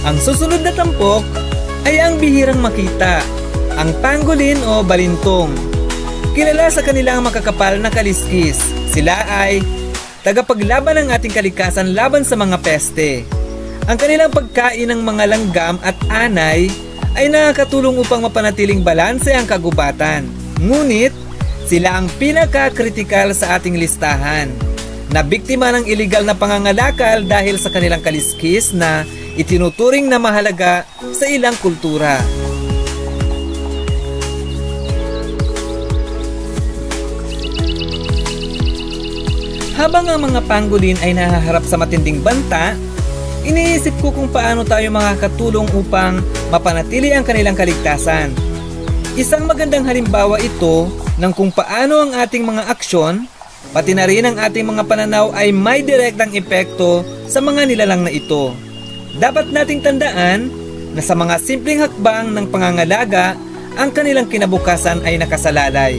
Ang susunod na tampok ay ang bihirang makita, ang pangolin o balintong. Kilala sa kanilang makakapal na kaliskis, sila ay tagapaglaban ng ating kalikasan laban sa mga peste. Ang kanilang pagkain ng mga langgam at anay ay nakakatulong upang mapanatiling balanse ang kagubatan. Ngunit, sila ang pinaka-kritikal sa ating listahan, na biktima ng iligal na pangangalakal dahil sa kanilang kaliskis na itinuturing na mahalaga sa ilang kultura. Habang ang mga pangolin ay nahaharap sa matinding banta, iniisip ko kung paano tayo makakatulong upang mapanatili ang kanilang kaligtasan. Isang magandang halimbawa ito ng kung paano ang ating mga aksyon, pati na rin ang ating mga pananaw ay may direktang epekto sa mga nilalang na ito. Dapat nating tandaan na sa mga simpleng hakbang ng pangangalaga, ang kanilang kinabukasan ay nakasalalay.